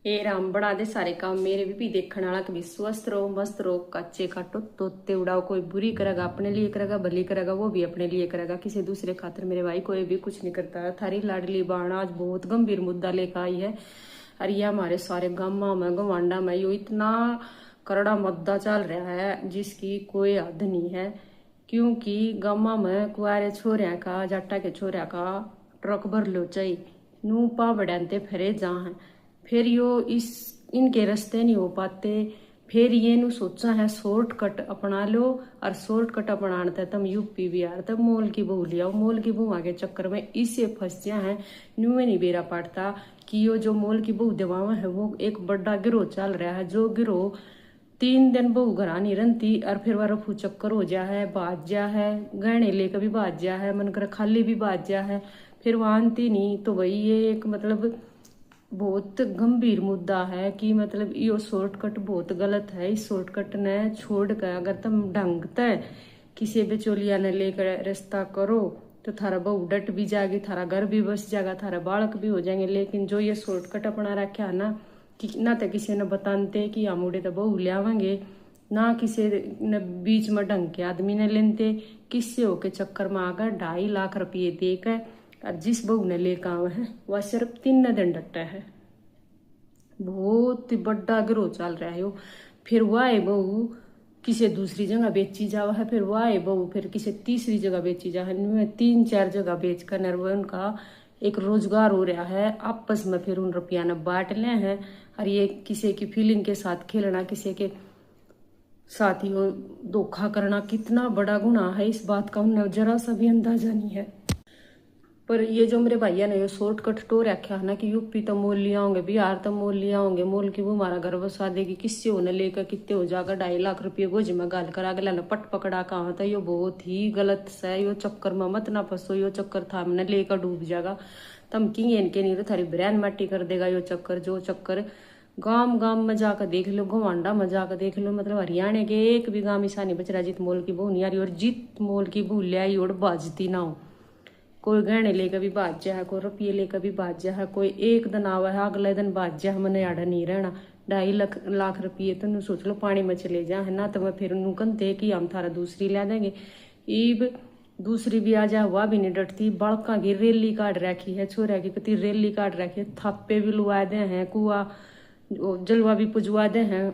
ए राम बना दे सारे काम मेरे भी देखने वाला कभी स्वस्थ रहो मस्त रहो कच्चे काटो तोते उड़ाओ। कोई बुरी करेगा अपने लिए करेगा, भली करेगा वो भी अपने लिए करेगा, किसी दूसरे खातिर मेरे भाई कोई भी कुछ नहीं करता है। थारी लाडली बाण आज बहुत गंभीर मुद्दा लेकर आई है। अरे ये हमारे सारे गाँव में गवांडा में यो इतना करड़ा मुद्दा चल रहा है जिसकी कोई हद नहीं है। क्योंकि गाँव में कुआरे छोरिया का जाटा के छोरिया का ट्रक भर लो चाहिए नू पा बढ़ाते फिरे जहाँ है। फिर यो इस इनके रास्ते नहीं हो पाते। फिर ये नु सोचा है शॉर्टकट अपना लो और शॉर्टकट अपनाते तुम यूपी बिहार तब मोल की बहू लियाओ। मोल की बहू आगे चक्कर में इससे फंस गया है। न्यू में नहीं बेरा पड़ता कि यो जो मोल की बहू दवावा है वो एक बड़ा गिरोह चल रहा है। जो गिरोह 3 दिन बहू घरा नहीं रहती और फिर वह रफू चक्कर हो जा है, बाज जा है, गहने लेकर भी बाज जा है, मन कर खाली भी बाज जा है, फिर वह आनती नहीं। तो वही ये एक मतलब बहुत गंभीर मुद्दा है कि मतलब यो शॉर्टकट बहुत गलत है। इस शॉर्टकट ने छोड़ कर अगर तुम ढंग तय किसी बिचौलिया ने लेकर रिश्ता करो तो थारा बहू डट भी जाएगी, थारा घर भी बस जाएगा, थारा बालक भी हो जाएंगे। लेकिन जो ये शॉर्टकट अपना रखा है ना कि ना तो किसी ने बताते कि हम उड़े तो बहू ले आवेंगे, ना किसी ने बीच में ढंग के आदमी ने लेते, किससे होके चक्कर में आकर 2.5 लाख रुपये देकर और जिस बहू ने लेकर आवे है वह सिर्फ 3 दिन डटा है। बहुत बड़ा गिरोह चल रहा है। फिर वह बहू किसी दूसरी जगह बेची जावा है, फिर वह बहू फिर किसी तीसरी जगह बेची जा है। 3-4 जगह बेच कर उनका एक रोजगार हो रहा है। आपस में फिर उन रुपया ने बांट ले हैं और ये किसी की फीलिंग के साथ खेलना, किसी के साथ ही धोखा करना कितना बड़ा गुनाह है इस बात का उन्हें जरा सा भी अंदाजा नहीं है। पर ये जो मेरे भैया ने ये शॉर्टकट तो रखा है ना कि यूपी तो मोल लिया होंगे, बिहार तो मोल लिया होंगे, मोल की वो हमारा घर बसा देगी, किससे होने लेकर कितने हो जाकर 2.5 लाख रुपये गोज में गाल कर अगला ने पट पकड़ा कहा था। ये बहुत ही गलत है। यो चक्कर में मत ना फंसो। यो चक्कर था हमने लेकर डूब जाएगा तम की इनके नहीं तो थारी ब्रैन मट्टी कर देगा। यो चक्कर जो चक्कर गांव गांव में जाकर देख लो, गवांडा में जाकर देख लो, मतलब हरियाणा के एक भी गांव ऐसा नहीं बच रहा जित मोल की बहू नहीं आ रही। और जित मोल की बहू ले आई और बाजती ना हो। कोई गहने लेकर भी बाज जा है, कोई रुपये लेकर भी बाज जा है, कोई एक दिन आवा है अगले दिन बाज जा है। मैंने आड़ा नहीं रहना 2.5 लाख रुपये तो सोच लो पानी में चले जा है ना। तो मैं फिर कहते कि हम थारा दूसरी ला देंगे। ईब दूसरी भी आ जा वह भी नहीं डटती। बड़का की रैली काट रखी है, छोरा की कति रैली काट रखी है, थापे भी लुआ दे हैं, कुआ जलवा भी पुजवा दे हैं।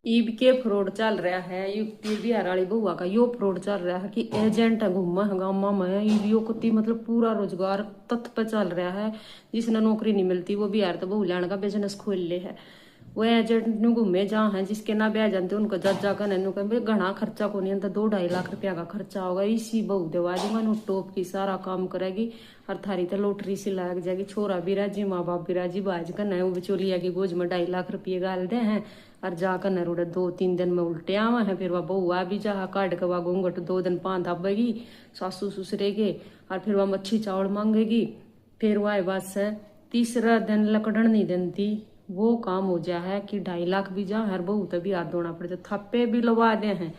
ईब के फ्रॉड चल रहा है यूपी बिहार वाली बहुआ का। यो फ्रॉड चल रहा है कि एजेंट घूमा है गाँव में। यो कति मतलब पूरा रोजगार तत्व पे चल रहा है। जिसने नौकरी नहीं मिलती वो बिहार तो बहु लाने का बिजनेस खोल ले है। वो एजेंट नु घूमे जहाँ है जिसके ना ब्याह जानते उनको जज जाकर नैनू कहे घना खर्चा को नहीं, 2-2.5 लाख रुपया का खर्चा होगा। इसी बहु दवा दूंगा नु टॉप की सारा काम करेगी और थारी तो लॉटरी से लाग जाएगी। छोरा भी राजी, माँ बाप भी राजी, बाज कर न बिचौलिया की गोज में 2.5 लाख रुपये गाल दे हैं और जाकर न रोडे 2-3 दिन में उल्टे आवा है। फिर वह बहू आ भी जा काट के वह घूंघट 2 दिन 5 दबेगी सासू ससुरे के और फिर वह मच्छी चावल मांगेगी। फिर वह बस है तीसरा दिन लकड़न नहीं देती। वो काम हो जा है कि 2.5 लाख भी जा हर बहू तभी हाथ धोना पड़ जाए। थप्पे भी लगा दे हैं,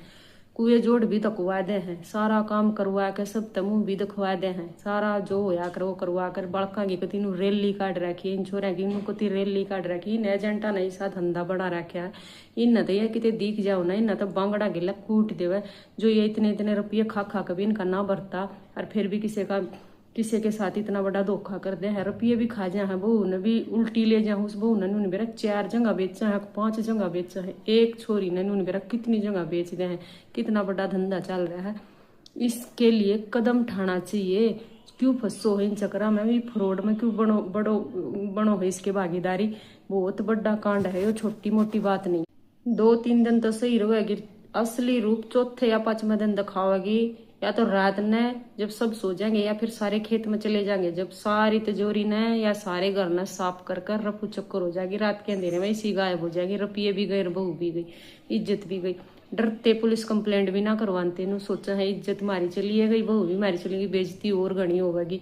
कुएं जोड़ भी दखवा दे हैं, सारा काम करवा के सब तमु भी दखवा दे हैं। सारा जो होया कर वो करवा कर बड़का की कति नु रैली काट रखी है। इन छोरा की नु कति रैली काट रखी। इन एजेंटा ने ऐसा धंधा बड़ा रखा है। इन तो ये कितने दिख जाओ ना, इन तो बांगड़ा गिला कूट देवे। जो ये इतने रुपये खा खा कभी इनका ना भरता और फिर भी किसी के साथ इतना बड़ा धोखा कर दे हैं। रुपये भी खा जाए हैं, बहू ने भी उल्टी ले जाए उस बहू ने मेरा 4 जगह बेचा है, 5 जगह बेचा है, एक छोरी ने मेरा कितनी जगह बेच दे हैं। कितना बड़ा धंधा चल रहा है। इसके लिए कदम उठाना चाहिए। क्यों फंसो है इन चक्करा में भी, फ्रॉड में क्यों बनो है इसके भागीदारी। बहुत बड़ा कांड है, ये छोटी मोटी बात नहीं। 2-3 दिन तो सही रहेगी, असली रूप चौथे या 5वें दिन दिखावेगी। या तो रात ने जब सब सो जाएंगे या फिर सारे खेत में चले जाएंगे, जब सारी तिजोरी ने या सारे घर ने साफ कर कर रफू चक्कर हो जाएगी। रात के अंधेरे में इसी गायब हो जाएगी। रुपये भी गए, बहू भी गई, इज्जत भी गई। डरते पुलिस कंप्लेंट भी ना करवाते नु सोचा है इज्जत मारी चली गई, बहू भी मारी चली गई, बेइज्जती और घनी होगी।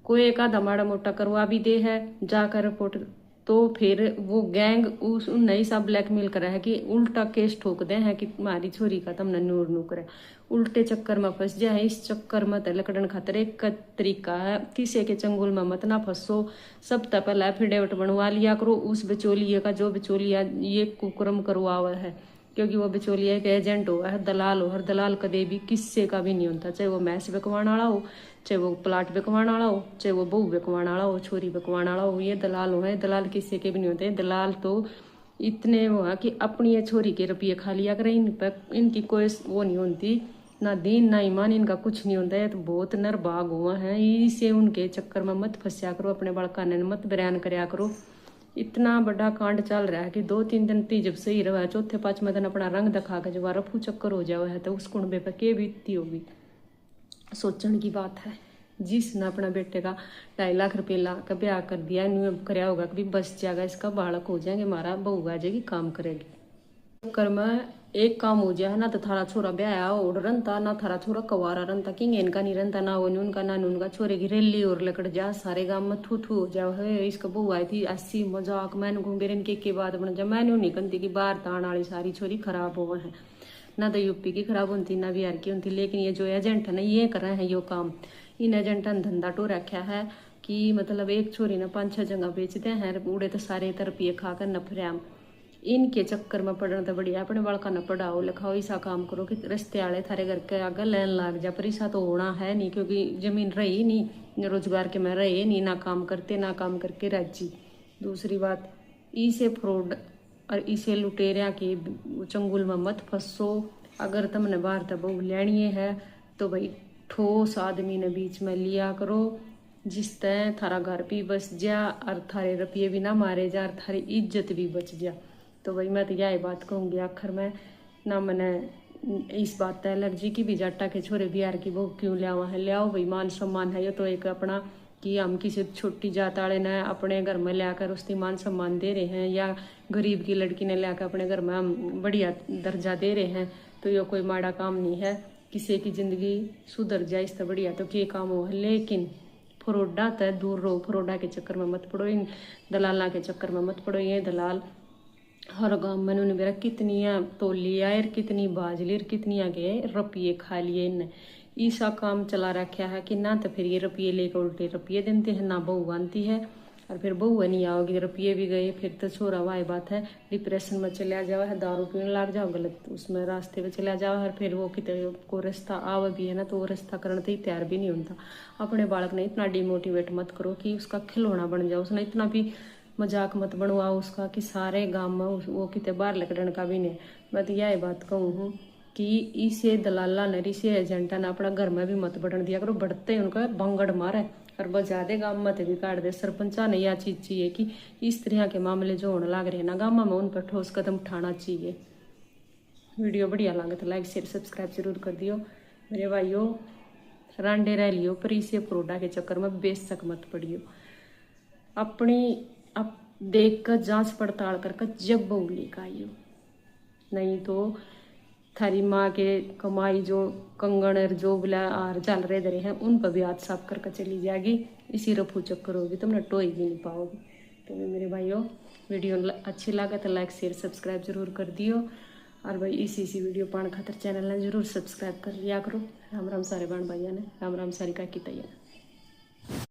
कोई एक आधा माड़ा मोटा करवा भी दे है जाकर रिपोर्ट तो फिर वो गैंग उस नई सा ब्लैकमेल करा है कि उल्टा केस ठोक दे है कि हमारी छोरी का तुमने नूर नू करे, उल्टे चक्कर में फंस जाए। इस चक्कर में लकड़न खातर एक का तरीका है, किसी के चंगुल में मत ना फंसो। सब तक पहले एफिडेविट बनवा लिया करो उस बिचौलिए का, जो बिचौलिया ये कुकर्म करवा हुआ है, क्योंकि वो बिचौलिया एक एजेंट हो है, दलाल हो। हर दलाल कदे भी किस्से का भी नहीं होता, चाहे वो मैस बिकवाने वाला हो, चाहे वो प्लाट बिकवाने वाला हो, चाहे वो बहू बिकवाने वाला हो, छोरी बिकवाने वाला हो, ये दलाल हो है। दलाल किस्से के भी नहीं होते। दलाल तो इतने वो है कि अपनी ये छोरी के रुपये खा लिया करें, इन पर इनकी कोई वो नहीं होती, ना दीन ना ईमान, इनका कुछ नहीं होता है। तो बहुत नरभाग हुआ है, इसे उनके चक्कर में मत फंसा करो, अपने बड़का ने मत बयान कराया करो। इतना बड़ा कांड चल रहा है कि 2-3 दिन ती जब सही रहा है, चौथे पांचवें दिन अपना रंग दिखा के जब रफू चक्कर हो जावा है, तो उस कुंडे पर के बीतती होगी, सोचने की बात है। जिसने अपना बेटे का 2.5 लाख रुपये ला का ब्याह कर दिया, कराया होगा कभी बस जाएगा, इसका बालक हो जाएंगे, हमारा बहू आ जाएगी, काम करेगी। चक्कर में एक काम हो जाए ना, तो थारा छोरा ब्याह ओढ़ रनता ना, थारा छोरा कवारा रनता, किंग इनका नहीं रनता ना, वो उनका ना उनका, छोरे की रैली और लकड़ जा, सारे गांव में थू थू हो जाओ है। इसका बहू आई थी 80 मजाक, मैंने घूमे रन के बाद बन जा, मैंने नहीं कहती कि बाहर तान वाली सारी छोरी खराब हो है, ना तो यूपी की खराब होती ना बिहार की होती। लेकिन ये जो एजेंट है ना, ये कर रहे हैं यो काम, इन एजेंटा ने धंधा टो रखा है कि मतलब एक छोरी ने 5-6 जगह बेचते हैं, उड़े तो सारे रुपये खाकर नफरियाम। इनके चक्कर में पड़ना तो बढ़िया, अपने बालका न पढ़ाओ लिखाओ, ऐसा काम करो कि रिश्ते वाले थारे घर के आगे लाइन लाग जा। पर ऐसा तो होना है नहीं, क्योंकि जमीन रही नहीं, रोजगार के में रहे नहीं, ना काम करते ना काम करके राजी। दूसरी बात, इसे फ्रॉड और इसे लुटेरिया के चंगुल में मत फंसो। अगर तुमने बाहर तब बहू लेनी है तो भाई ठोस आदमी ने बीच में लिया करो, जिस तरह थारा घर भी बच जा और थारे रुपये भी ना मारे जा और थारी इज्जत भी बच जा। तो भाई मैं तो यही बात कहूँगी आखिर में ना, मैंने इस बात तय लग जी कि भी जाटा के छोरे बिहार की बहू क्यों लिया है, ले आओ भाई, मान सम्मान है। ये तो एक अपना कि हम किसी छोटी जात वाले ने अपने घर में लाकर उसकी मान सम्मान दे रहे हैं, या गरीब की लड़की ने लाकर अपने घर में हम बढ़िया दर्जा दे रहे हैं, तो ये कोई माड़ा काम नहीं है। किसी की जिंदगी सुधर जाए इससे बढ़िया तो क्या काम हो। लेकिन फ्रॉडा तय दूर रहो, फ्रॉडा के चक्कर में मत पड़ो, इन दलाला के चक्कर में मत पड़ो। ये दलाल हर गांव में उन्होंने मेरा कितनी तोली आयर, कितनी बाजली, कितनी आगे रुपये खा लिए इनने, ऐसा काम चला रखा है कि ना तो फिर ये रुपये लेकर उल्टे रुपये देते हैं, ना बहू बनती है, और फिर बहू नहीं आओगी, रुपये भी गए, फिर तो छोरा वाह बात है, डिप्रेशन में चला जाओ है, दारू पीने लग जाओ, गलत उसमें रास्ते पे चला जाओ, और फिर वो कितने को रास्ता आवा भी है ना, तो वो रास्ता करने तो तैयार भी नहीं होता। अपने बालक ने इतना डिमोटिवेट मत करो कि उसका खिलौना बन जाओ, उसने इतना भी मजाक मत बनवाओ उसका कि सारे गांव में वो कितने बाहर लकड़न का भी नहीं। मैं तो यही बात कहूँ हूँ कि इसे दलाला ने, इसे एजेंटा ने अपना घर में भी मत बढ़न दिया करो, बढ़ते ही उनका भंगड़ मारे और बजा दे, गाँव मत भी काट दे। सरपंचा ने यह चीज चाहिए कि इस तरह के मामले जो होने लग रहे हैं ना गाँव में, उन पर ठोस कदम उठाना चाहिए। वीडियो बढ़िया लगे तो लाइक शेयर सब्सक्राइब जरूर कर दियो मेरे भाइयों, रांडे रह लियो, पर इसे फ्रॉडा के चक्कर में बेशक मत पड़ियो। अपनी अब देख कर जांच पड़ताल कर जब बहू लेकर आइयो, नहीं तो थारी माँ के कमाई जो कंगन और जो बुला आर चल रहे दरे हैं उन पर भी हाथ साफ करके चली जाएगी। इसी रफू चक्कर होगी, तुमने टोई भी नहीं पाओगे। तो मेरे भाइयों, वीडियो अच्छी लगे तो लाइक शेयर सब्सक्राइब जरूर कर दियो, और भाई इसी वीडियो पाने खातर चैनल ने जरूर सब्सक्राइब कर लिया करो। राम राम सारे बहन भाइयों ने, राम राम सारी का की तैयार।